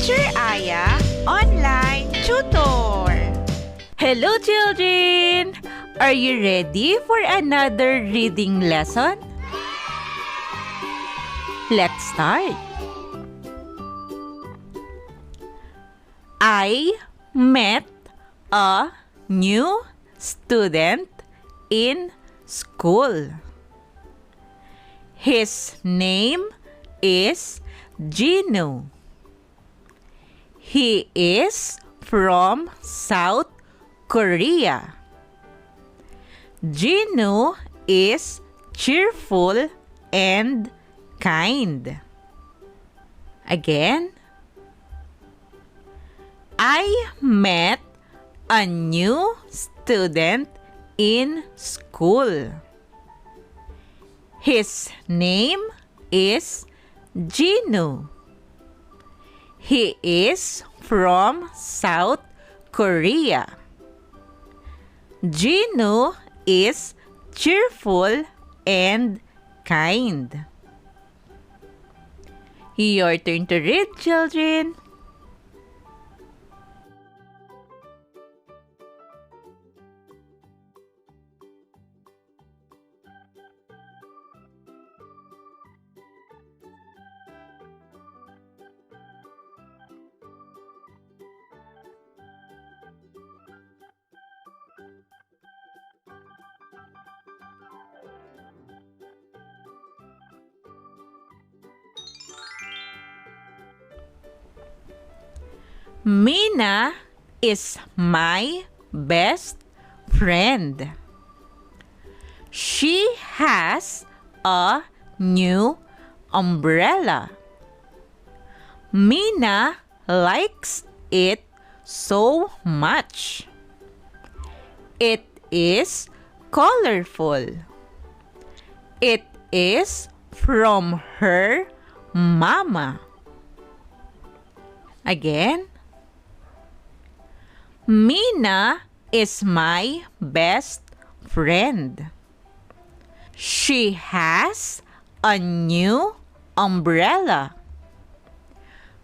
Teacher Aya Online Tutor. Hello children! Are you ready for another reading lesson? Let's start. I met a new student in school. His name is Gino. He is from South Korea. Gino is cheerful and kind. Again, I met a new student in school. His name is Gino. He is from South Korea. Gino is cheerful and kind. Your turn to read, children. Mina is my best friend. She has a new umbrella. Mina likes it so much. It is colorful. It is from her mama. Again. Mina is my best friend. She has a new umbrella.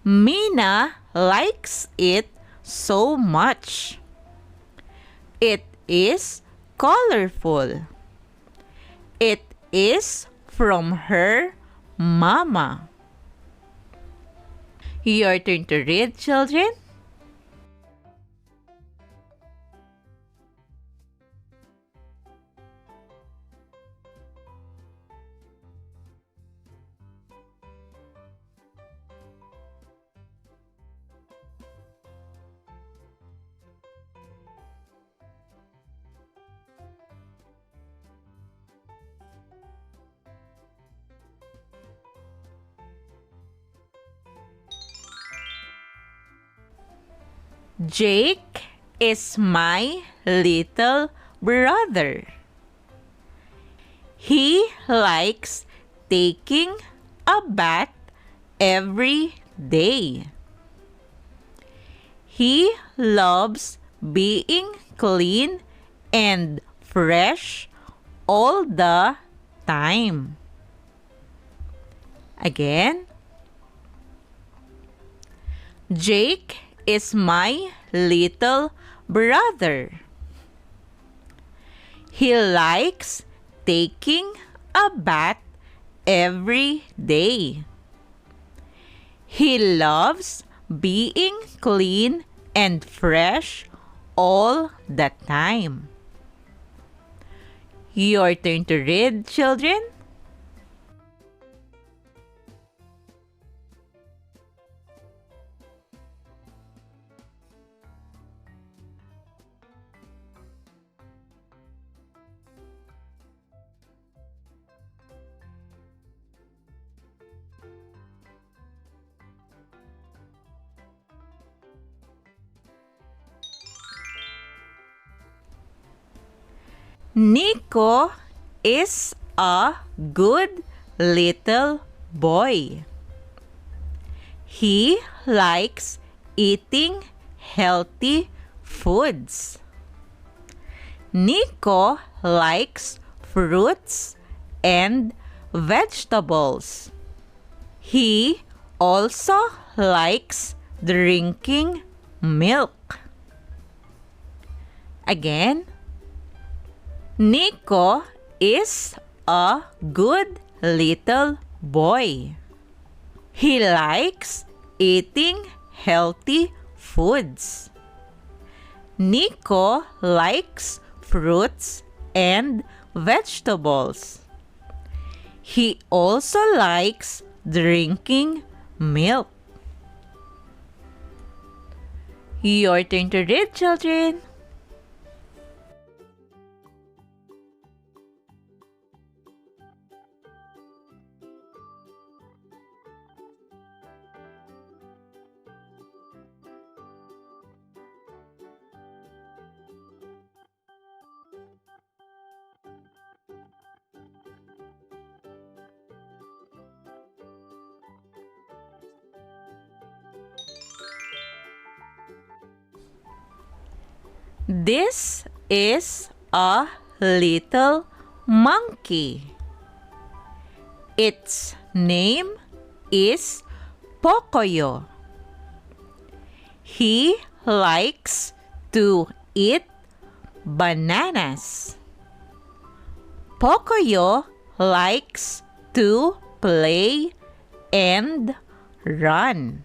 Mina likes it so much. It is colorful. It is from her mama. Your turn to read, children. Jake is my little brother. He likes taking a bath every day. He loves being clean and fresh all the time. Again, Jake is my little brother. He likes taking a bath every day. He loves being clean and fresh all the time. Your turn to read, children. Nico is a good little boy. He likes eating healthy foods. Nico likes fruits and vegetables. He also likes drinking milk. Again, Nico is a good little boy. He likes eating healthy foods. Nico likes fruits and vegetables. He also likes drinking milk. Your turn to read, children. This is a little monkey. Its name is Pocoyo. He likes to eat bananas. Pocoyo likes to play and run.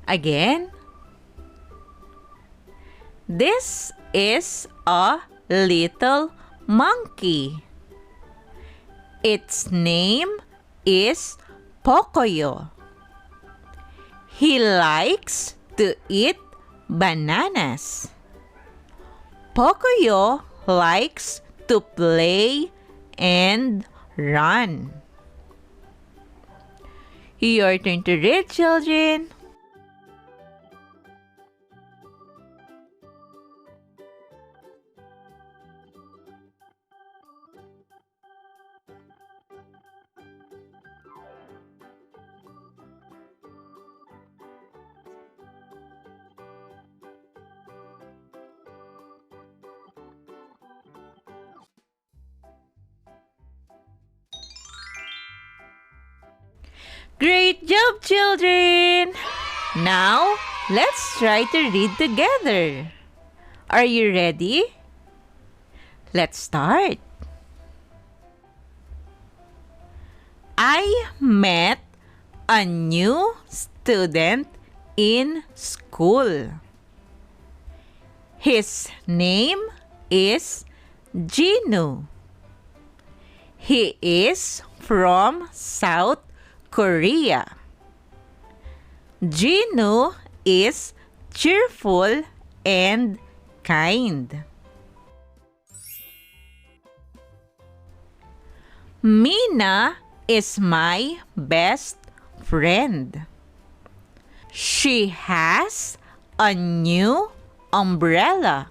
Again, this is a little monkey. Its name is Pocoyo. He likes to eat bananas. Pocoyo likes to play and run. Your turn to read, children. Great job, children! Now, let's try to read together. Are you ready? Let's start. I met a new student in school. His name is Gino. He is from South Korea. Gino is cheerful and kind. Mina is my best friend. She has a new umbrella.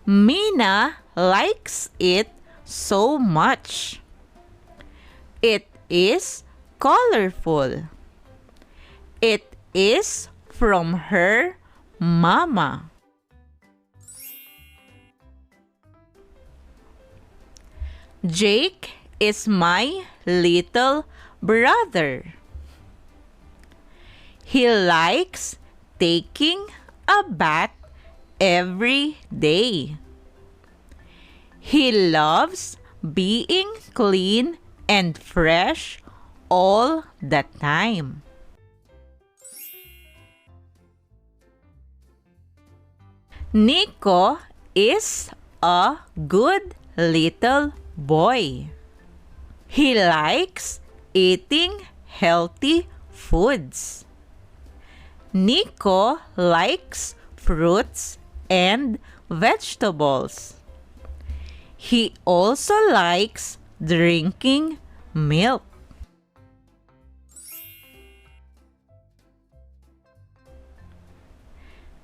Mina likes it so much. It is colorful. It is from her mama. Jake is my little brother. He likes taking a bath every day. He loves being clean and fresh all the time. Nico is a good little boy. He likes eating healthy foods. Nico likes fruits and vegetables. He also likes drinking milk.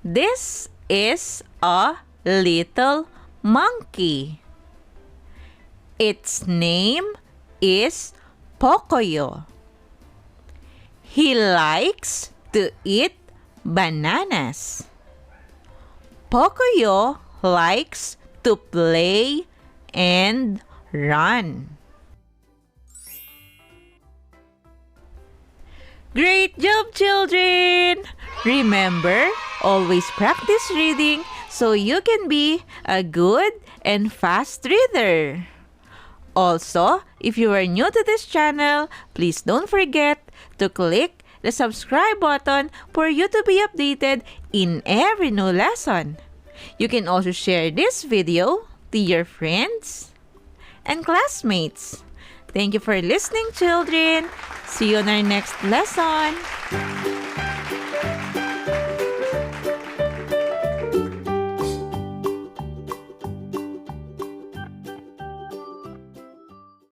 This is a little monkey. Its name is Pocoyo. He likes to eat bananas. Pocoyo likes to play and run. Great job, children! Remember, always practice reading so you can be a good and fast reader. Also, if you are new to this channel, please don't forget to click the subscribe button for you to be updated in every new lesson. You can also share this video to your friends and classmates. Thank you for listening, children. See you on our next lesson.